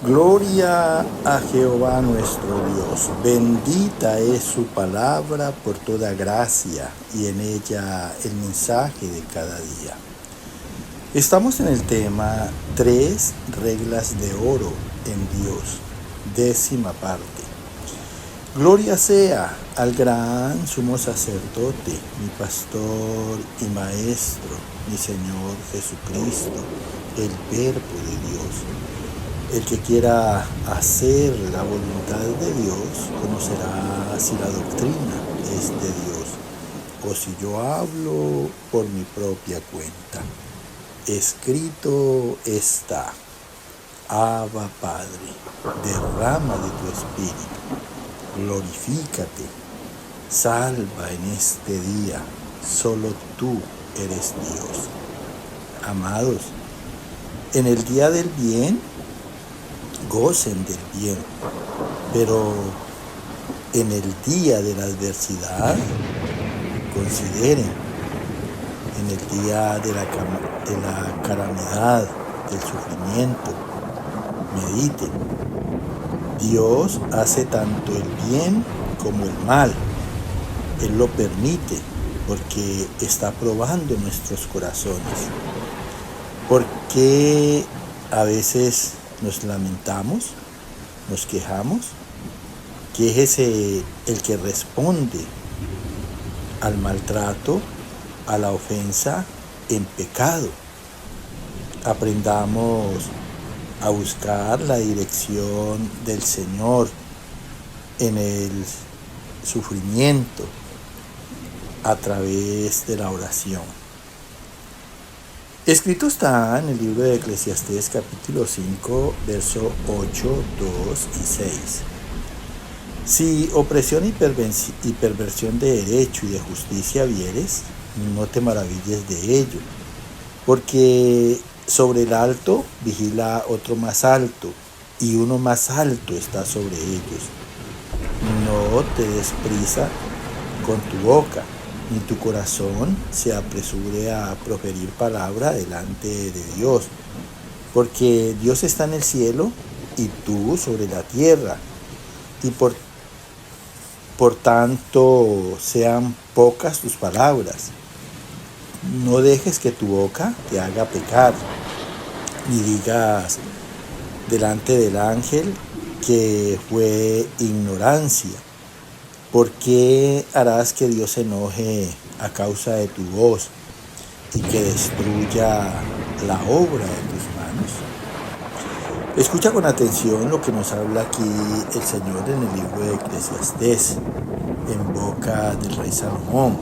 Gloria a Jehová nuestro Dios. Bendita es su palabra por toda gracia y en ella el mensaje de cada día. Estamos en el tema 3 reglas de oro en Dios, 10ª parte. Gloria sea al gran sumo sacerdote, mi pastor y maestro, mi Señor Jesucristo, el Verbo de Dios. El que quiera hacer la voluntad de Dios conocerá si la doctrina es de Dios o si yo hablo por mi propia cuenta. Escrito está: Abba Padre, derrama de tu espíritu, glorifícate, salva en este día, solo tú eres Dios. Amados, en el día del bien, gocen del bien, pero en el día de la adversidad, consideren, en el día de la calamidad, del sufrimiento, mediten. Dios hace tanto el bien como el mal. Él lo permite porque está probando nuestros corazones. Porque a veces nos lamentamos, nos quejamos. Quéjese el que responde al maltrato, a la ofensa en pecado. Aprendamos a buscar la dirección del Señor en el sufrimiento a través de la oración. Escrito está en el libro de Eclesiastés capítulo 5, verso 8, 2 y 6. Si opresión y perversión de derecho y de justicia vieres, no te maravilles de ello, porque sobre el alto vigila otro más alto, y uno más alto está sobre ellos. No te des prisa con tu boca, ni tu corazón se apresure a proferir palabra delante de Dios, porque Dios está en el cielo y tú sobre la tierra, y por tanto sean pocas tus palabras. No dejes que tu boca te haga pecar, ni digas delante del ángel que fue ignorancia. ¿Por qué harás que Dios se enoje a causa de tu voz y que destruya la obra de tus manos? Escucha con atención lo que nos habla aquí el Señor en el libro de Eclesiastés, en boca del rey Salomón.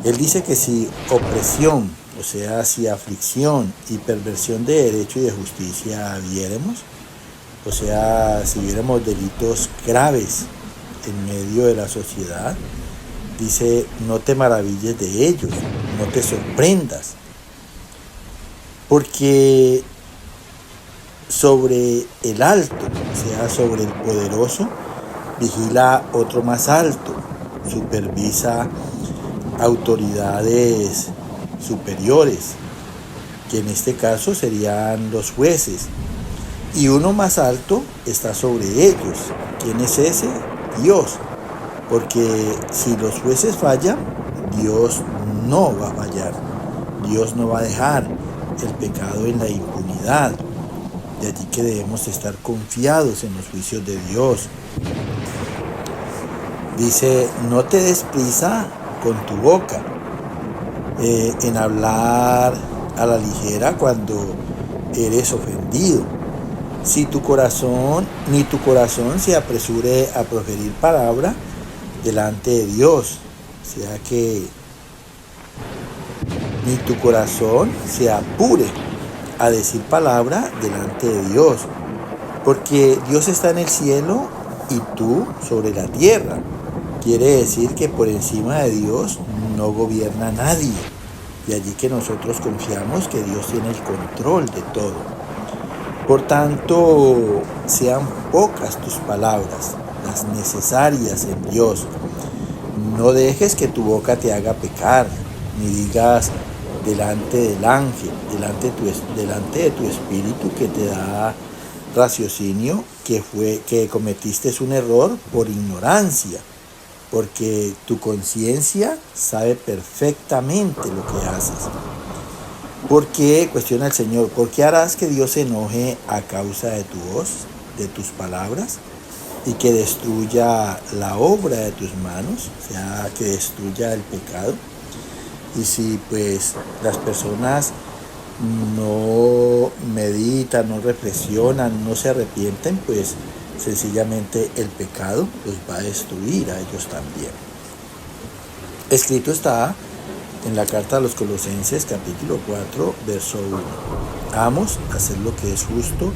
Él dice que si opresión, o sea, si aflicción y perversión de derecho y de justicia viéremos, o sea, si viéramos delitos graves en medio de la sociedad, dice, no te maravilles de ellos, no te sorprendas, porque sobre el alto, o sea, sobre el poderoso, vigila otro más alto, supervisa autoridades superiores, que en este caso serían los jueces, y uno más alto está sobre ellos. ¿Quién es ese? Dios, porque si los jueces fallan, Dios no va a fallar. Dios no va a dejar el pecado en la impunidad. De allí que debemos estar confiados en los juicios de Dios. Dice, no te des prisa con tu boca en hablar a la ligera cuando eres ofendido. Si tu corazón, ni tu corazón se apresure a proferir palabra delante de Dios, o sea que ni tu corazón se apure a decir palabra delante de Dios, porque Dios está en el cielo y tú sobre la tierra. Quiere decir que por encima de Dios no gobierna nadie, y allí que nosotros confiamos que Dios tiene el control de todo. Por tanto, sean pocas tus palabras, las necesarias en Dios. No dejes que tu boca te haga pecar, ni digas delante del ángel, delante de tu espíritu que te da raciocinio que cometiste un error por ignorancia, porque tu conciencia sabe perfectamente lo que haces. ¿Por qué? Cuestiona el Señor. ¿Por qué harás que Dios se enoje a causa de tu voz, de tus palabras, y que destruya la obra de tus manos? O sea, que destruya el pecado. Y si pues las personas no meditan, no reflexionan, no se arrepienten, pues sencillamente el pecado los va a destruir a ellos también. Escrito está en la carta a los Colosenses capítulo 4, verso 1. Amos, haced lo que es justo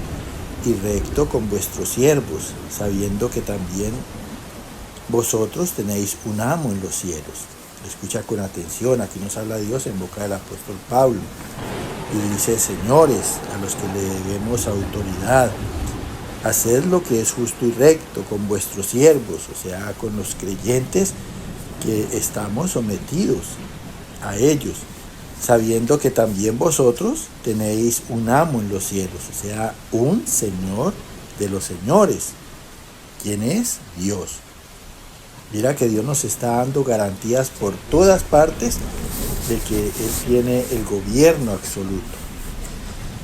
y recto con vuestros siervos, sabiendo que también vosotros tenéis un amo en los cielos. Escucha con atención, aquí nos habla Dios en boca del apóstol Pablo. Y dice, señores, a los que le debemos autoridad, haced lo que es justo y recto con vuestros siervos, o sea, con los creyentes que estamos sometidos a ellos, sabiendo que también vosotros tenéis un amo en los cielos, o sea, un Señor de los señores. ¿Quién es? Dios. Mira que Dios nos está dando garantías por todas partes de que Él tiene el gobierno absoluto.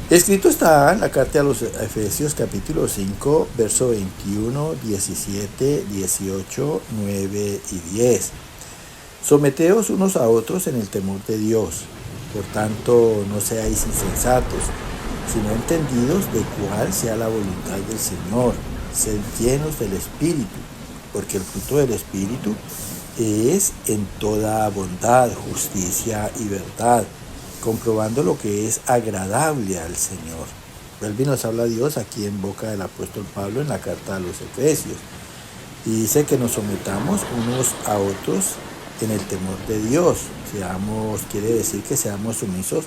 Escrito está en la carta a los Efesios capítulo 5, verso 21, 17, 18, 9 y 10. Someteos unos a otros en el temor de Dios. Por tanto, no seáis insensatos, sino entendidos de cuál sea la voluntad del Señor. Sed llenos del Espíritu, porque el fruto del Espíritu es en toda bondad, justicia y verdad, comprobando lo que es agradable al Señor. Vuelve y nos habla Dios aquí en boca del apóstol Pablo en la carta a los Efesios. Y dice que nos sometamos unos a otros en el temor de Dios. Quiere decir que seamos sumisos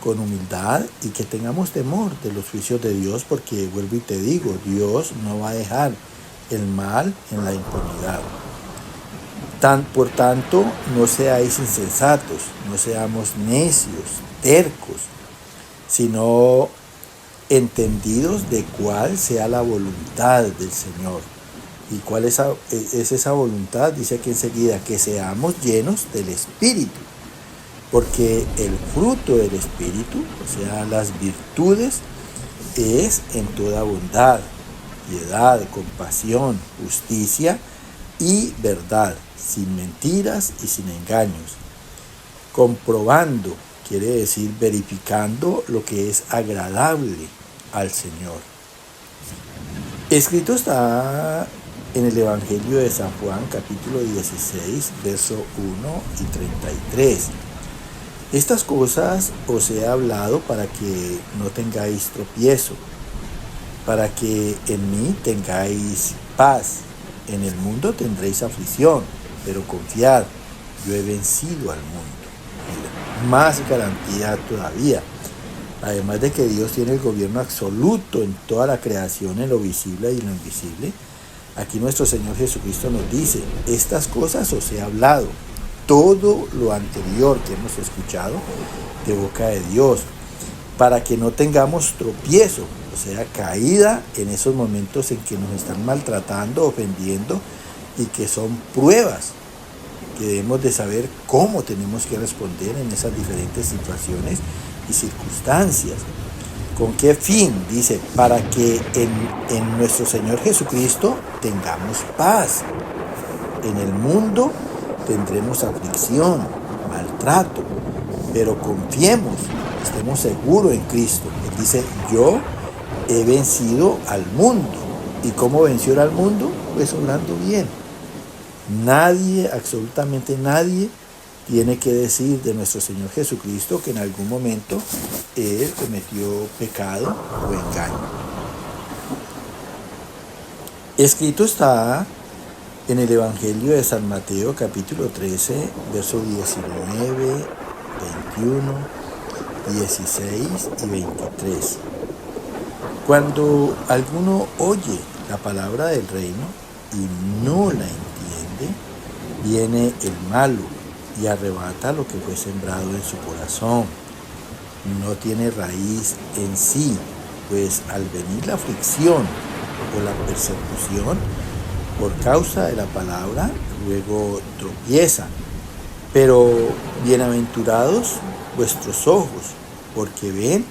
con humildad y que tengamos temor de los juicios de Dios, porque vuelvo y te digo, Dios no va a dejar el mal en la impunidad. Por tanto, no seáis insensatos, no seamos necios, tercos, sino entendidos de cuál sea la voluntad del Señor. ¿Y cuál es esa voluntad? Dice aquí enseguida, que seamos llenos del Espíritu, porque el fruto del Espíritu, o sea, las virtudes, es en toda bondad, piedad, compasión, justicia y verdad, sin mentiras y sin engaños, comprobando, quiere decir verificando lo que es agradable al Señor. Escrito está en el Evangelio de San Juan, capítulo 16, verso 1 y 33. Estas cosas os he hablado para que no tengáis tropiezo, para que en mí tengáis paz. En el mundo tendréis aflicción, pero confiad, yo he vencido al mundo. Mira, más garantía todavía. Además de que Dios tiene el gobierno absoluto en toda la creación, en lo visible y en lo invisible, aquí nuestro Señor Jesucristo nos dice, estas cosas os he hablado, todo lo anterior que hemos escuchado de boca de Dios, para que no tengamos tropiezo, o sea, caída en esos momentos en que nos están maltratando, ofendiendo, y que son pruebas que debemos de saber cómo tenemos que responder en esas diferentes situaciones y circunstancias. ¿Con qué fin? Dice, para que en nuestro Señor Jesucristo tengamos paz. En el mundo tendremos aflicción, maltrato, pero confiemos, estemos seguros en Cristo. Él dice, yo he vencido al mundo. ¿Y cómo venció al mundo? Pues obrando bien. Nadie, absolutamente nadie, tiene que decir de nuestro Señor Jesucristo que en algún momento Él cometió pecado o engaño. Escrito está en el Evangelio de San Mateo, capítulo 13, versos 19, 21, 16 y 23. Cuando alguno oye la palabra del reino y no la entiende, viene el malo y arrebata lo que fue sembrado en su corazón. No tiene raíz en sí, pues al venir la aflicción o la persecución por causa de la palabra, luego tropiezan. Pero bienaventurados vuestros ojos, porque ven,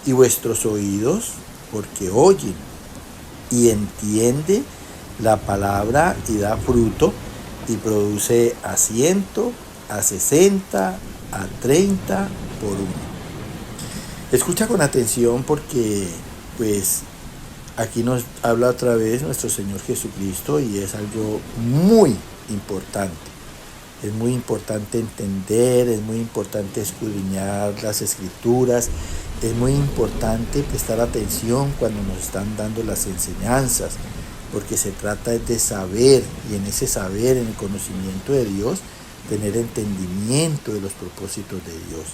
y vuestros oídos, porque oyen, y entiende la palabra y da fruto, y produce a 100, a 60, a 30 por uno. Escucha con atención porque pues aquí nos habla otra vez nuestro Señor Jesucristo y es algo muy importante. Es muy importante entender, es muy importante escudriñar las Escrituras, es muy importante prestar atención cuando nos están dando las enseñanzas, porque se trata de saber, y en ese saber, en el conocimiento de Dios, tener entendimiento de los propósitos de Dios.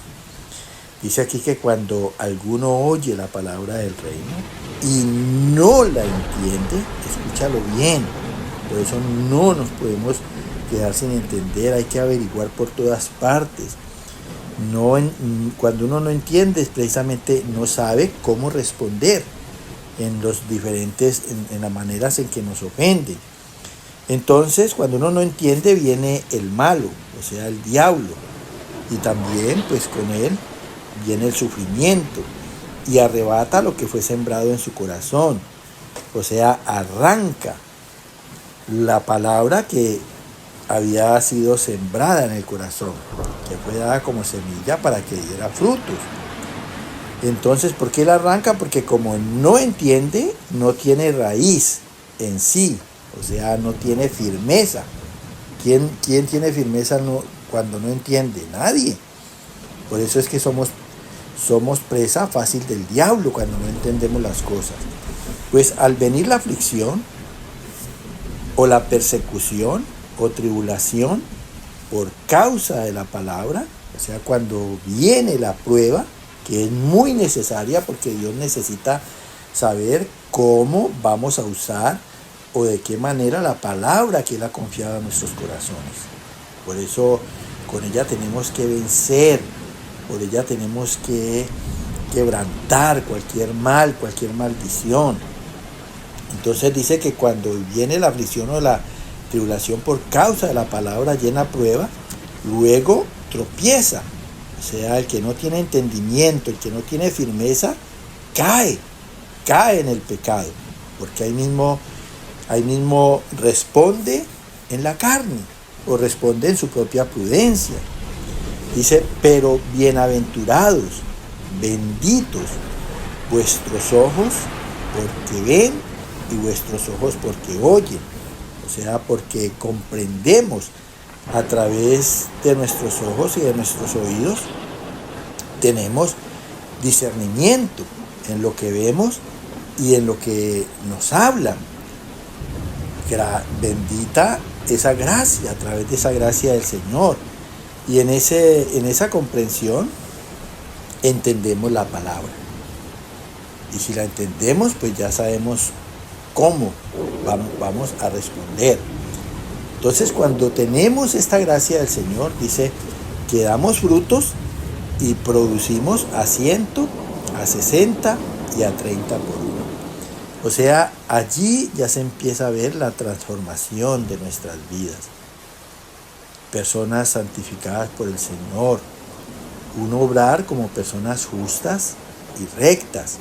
Dice aquí que cuando alguno oye la palabra del reino y no la entiende, escúchalo bien, por eso no nos podemos quedar sin entender, hay que averiguar por todas partes. Cuando uno no entiende, precisamente no sabe cómo responder en las maneras en que nos ofenden. Entonces, cuando uno no entiende, viene el malo, o sea, el diablo, y también pues con él viene el sufrimiento y arrebata lo que fue sembrado en su corazón, o sea, arranca la palabra que había sido sembrada en el corazón, que fue dada como semilla para que diera frutos. Entonces, ¿por qué la arranca? Porque como no entiende, no tiene raíz en sí, o sea, no tiene firmeza. ¿Quién tiene firmeza cuando no entiende? Nadie. Por eso es que somos presa fácil del diablo cuando no entendemos las cosas. Pues al venir la aflicción o la persecución o tribulación por causa de la palabra, o sea, cuando viene la prueba, que es muy necesaria porque Dios necesita saber cómo vamos a usar o de qué manera la palabra que Él ha confiado en nuestros corazones. Por eso con ella tenemos que vencer, por ella tenemos que quebrantar cualquier mal, cualquier maldición. Entonces dice que cuando viene la aflicción o la tribulación por causa de la palabra llena prueba, luego tropieza. O sea, el que no tiene entendimiento, el que no tiene firmeza, cae en el pecado, porque ahí mismo responde en la carne o responde en su propia prudencia. Dice, pero bienaventurados, benditos vuestros ojos porque ven y vuestros ojos porque oyen. O sea, porque comprendemos a través de nuestros ojos y de nuestros oídos, tenemos discernimiento en lo que vemos y en lo que nos hablan. Bendita esa gracia, a través de esa gracia del Señor. Y en esa comprensión entendemos la palabra. Y si la entendemos, pues ya sabemos cómo vamos a responder. Entonces, cuando tenemos esta gracia del Señor, dice que damos frutos y producimos a 100, a 60 y a 30 por uno. O sea, allí ya se empieza a ver la transformación de nuestras vidas. Personas santificadas por el Señor, un obrar como personas justas y rectas,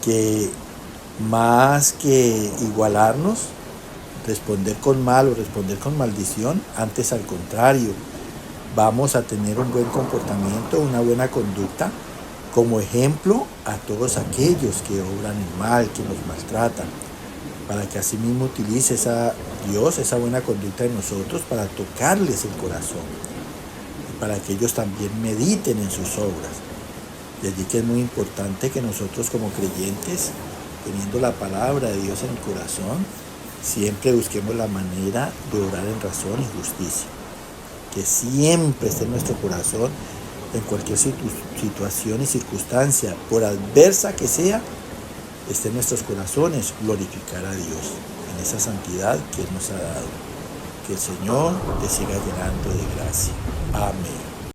que más que igualarnos, responder con mal o responder con maldición, antes al contrario, vamos a tener un buen comportamiento, una buena conducta, como ejemplo a todos aquellos que obran el mal, que nos maltratan, para que asimismo utilice Dios esa buena conducta en nosotros para tocarles el corazón, y para que ellos también mediten en sus obras. De allí que es muy importante que nosotros como creyentes, teniendo la palabra de Dios en el corazón, siempre busquemos la manera de orar en razón y justicia. Que siempre esté en nuestro corazón, en cualquier situación y circunstancia, por adversa que sea, esté en nuestros corazones glorificar a Dios en esa santidad que Él nos ha dado. Que el Señor te siga llenando de gracia. Amén.